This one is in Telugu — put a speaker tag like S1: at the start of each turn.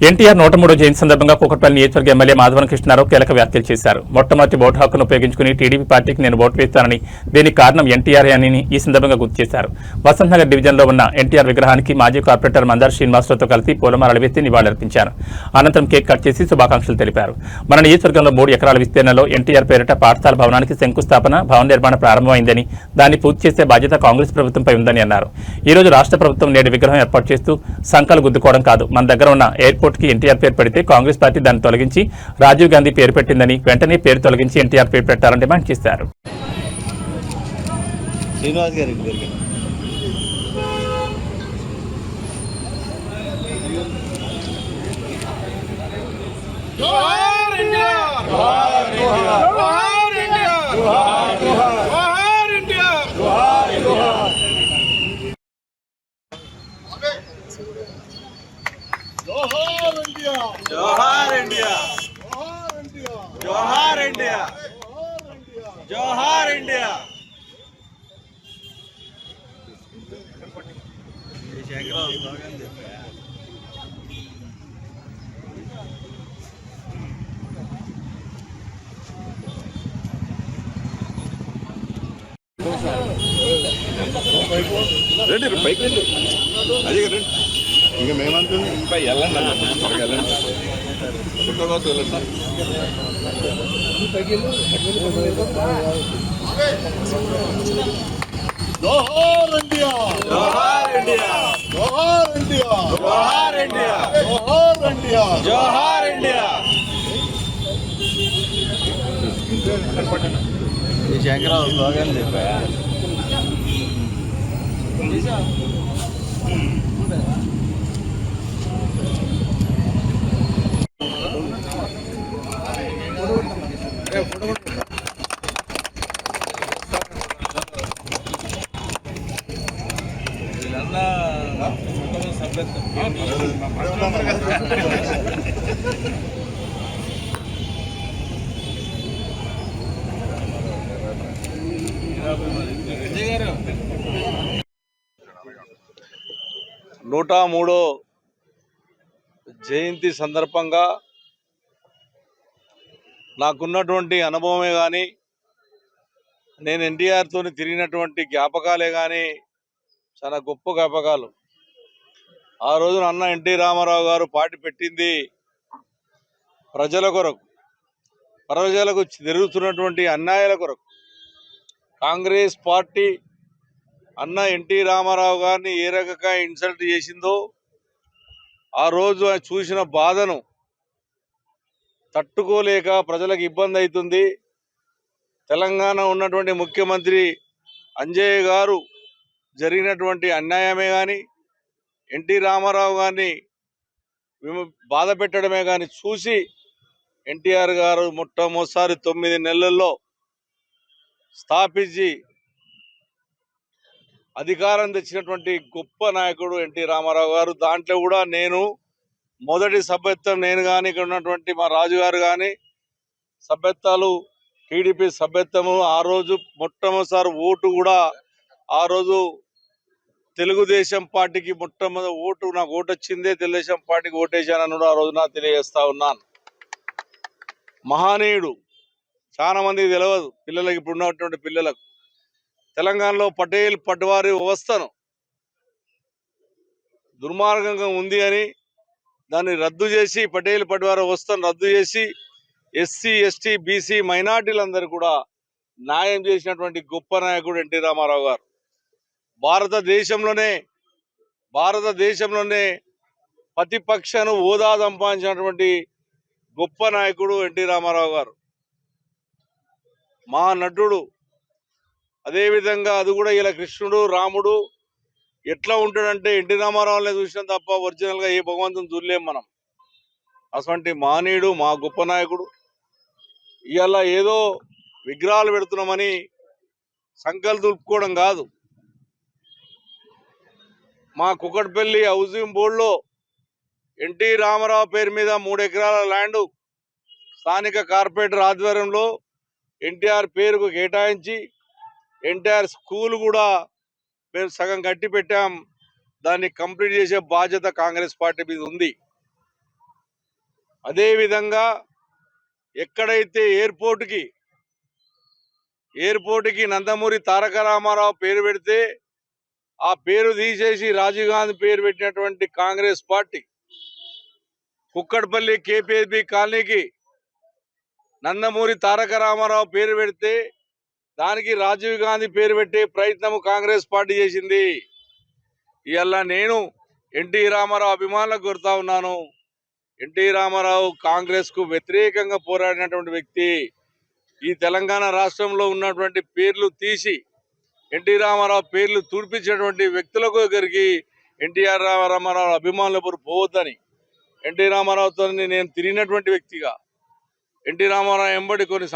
S1: ఎన్టీఆర్ 103వ జయంతి సందర్భంగా కూకట్పల్లి నియోజకవర్గ ఎమ్మెల్యే మాధవన్ కృష్ణారావు కీలక వ్యాఖ్యలు చేశారు. మొట్టమొదటి ఓటు హక్కును ఉపయోగించుకుని టీడీపీ పార్టీకి నేను ఓటు వేస్తానని, దీనికి కారణం ఎన్టీఆర్ అని ఈ సందర్భంగా గుర్తు చేశారు. వసంతనగర్ డివిజన్లో ఉన్న ఎన్టీఆర్ విగ్రహానికి మాజీ కార్పొరేటర్ మందార్ శ్రీనివాసరావుతో కలిసి పూలమాలలు వేసి నివాళులర్పించారు. అనంతరం కేక్ కట్ చేసి శుభాకాంక్షలు తెలిపారు. మన నియోజకవర్గంలో 3 ఎకరాల విస్తీర్ణంలో ఎన్టీఆర్ పేరిట పాఠశాల భవనానికి శంకుస్థాపన, భవన నిర్మాణం ప్రారంభమైందని, దాన్ని పూర్తి చేసే బాధ్యత కాంగ్రెస్ ప్రభుత్వంపై ఉందని అన్నారు. ఈ రోజు రాష్ట్ర ప్రభుత్వం నేడు విగ్రహం ఏర్పాటు చేస్తూ సంకలు గుద్దుకోవడం కాదు, మన దగ్గర ఉన్న ఎయిర్పోర్ట్ కి ఎన్టీఆర్ పేరు పెడితే కాంగ్రెస్ పార్టీ దాన్ని తొలగించి రాజీవ్ గాంధీ పేరు పెట్టిందని, వెంటనే పేరు తొలగించి ఎన్టీఆర్ పేరు పెట్టాలని డిమాండ్ చేశారు.
S2: जोहार इंडिया, जोहार इंडिया, जोहार इंडिया। रेडी बाइक अजे रे ఇంకా మేమంటుంది ఇంకా వెళ్ళండి త్వరగా వెళ్ళండి కోసం వెళ్ళండి జోహార్ ఇండియా, జోహార్ ఇండియా, జోహార్ ఇండియా, జోహార్ ఇండియా, జోహార్ ఇండియా, జోహార్ ఇండియా। ఈ శంకరావు స్లోగన్ చెప్పా. నూట మూడో జయంతి సందర్భంగా నాకున్నటువంటి అనుభవమే కానీ, నేను ఎన్టీఆర్తో తిరిగినటువంటి జ్ఞాపకాలే కానీ చాలా గొప్ప జ్ఞాపకాలు. ఆ రోజున అన్న ఎన్టీ రామారావు గారు పార్టీ పెట్టింది ప్రజల కొరకు, ప్రజలకు జరుగుతున్నటువంటి అన్యాయాల కొరకు. కాంగ్రెస్ పార్టీ అన్న ఎన్టీ రామారావు గారిని ఏ రకంగా ఇన్సల్ట్ చేసిందో, ఆ రోజు చూసిన బాధను తట్టుకోలేక ప్రజలకు ఇబ్బంది అవుతుంది. తెలంగాణ ఉన్నటువంటి ముఖ్యమంత్రి అంజయ్య గారు జరిగినటువంటి అన్యాయమే కానీ, ఎన్టీ రామారావు గారిని బాధ పెట్టడమే కానీ చూసి ఎన్టీఆర్ గారు మొట్టమొదటిసారి 9 నెలల్లో స్థాపించి అధికారం తెచ్చినటువంటి గొప్ప నాయకుడు ఎన్టీ రామారావు గారు. దాంట్లో కూడా నేను మొదటి సభ్యత్వం నేను కానీ, ఇక్కడ ఉన్నటువంటి మా రాజుగారు కానీ సభ్యత్వాలు, టీడీపీ సభ్యత్వము. ఆ రోజు మొట్టమొదటిసారి ఓటు కూడా ఆ రోజు తెలుగుదేశం పార్టీకి మొట్టమొదటి ఓటు, నాకు ఓటు వచ్చిందే తెలుగుదేశం పార్టీకి ఓటేశానని కూడా ఆ రోజు నాకు తెలియజేస్తా ఉన్నాను. మహానీయుడు, చాలా మందికి తెలియదు పిల్లలకి, ఇప్పుడు ఉన్నటువంటి పిల్లలకు. తెలంగాణలో పటేల్ పట్వారీ వ్యవస్థను దుర్మార్గంగా ఉంది అని దాన్ని రద్దు చేసి, పటేల్ పట్వారీ వ్యవస్థను రద్దు చేసి ఎస్సీ, ఎస్టీ, బీసీ మైనార్టీలందరూ కూడా న్యాయం చేసినటువంటి గొప్ప నాయకుడు ఎన్టీ రామారావు గారు. భారతదేశంలోనే ప్రతిపక్షను హోదా సంపాదించినటువంటి గొప్ప నాయకుడు ఎన్టీ రామారావు గారు. మా నటుడు. అదేవిధంగా అది కూడా ఇలా కృష్ణుడు, రాముడు ఎట్లా ఉంటాడంటే ఎన్టీ రామారావునే చూసినాం తప్ప ఒరిజినల్గా ఏ భగవంతుని చూడలేం మనం. అటువంటి మానీయుడు, మా గొప్ప నాయకుడు. ఇవాళ ఏదో విగ్రహాలు పెడుతున్నామని సంకలు దులుపుకోవడం కాదు. మా కుకట్పల్లి హౌసింగ్ బోర్డులో ఎన్టీ రామారావు పేరు మీద 3 ఎకరాల ల్యాండ్ స్థానిక కార్పొరేటర్ ఆధ్వర్యంలో ఎన్టీఆర్ పేరుకు కేటాయించి ఎన్టీఆర్ స్కూల్ కూడా మేము సగం కట్టి పెట్టాం. దాన్ని కంప్లీట్ చేసే బాధ్యత కాంగ్రెస్ పార్టీ మీద ఉంది. అదేవిధంగా ఎక్కడైతే ఎయిర్పోర్ట్కి నందమూరి తారక రామారావు పేరు పెడితే ఆ పేరు తీసేసి రాజీవ్ గాంధీ పేరు పెట్టినటువంటి కాంగ్రెస్ పార్టీ కుక్కట్పల్లి కేపీఎస్బి కాలనీకి నందమూరి తారక రామారావు పేరు పెడితే దానికి రాజీవ్ గాంధీ పేరు పెట్టే ప్రయత్నం కాంగ్రెస్ పార్టీ చేసింది. ఇవాళ నేను ఎన్టీ రామారావు అభిమానులకు కోరుతా ఉన్నాను. ఎన్టీ రామారావు కాంగ్రెస్ కు వ్యతిరేకంగా పోరాడినటువంటి వ్యక్తి. ఈ తెలంగాణ రాష్ట్రంలో ఉన్నటువంటి పేర్లు తీసి ఎన్టీ రామారావు పేర్లు తుడిపించినటువంటి వ్యక్తులకు దగ్గరికి ఎన్టీఆర్ రామారావు అభిమానులు ఎవరు పోవద్దని, ఎన్టీ రామారావుతో నేను తిరిగినటువంటి వ్యక్తిగా ఎన్టీ రామారావు ఎంబడి కొన్ని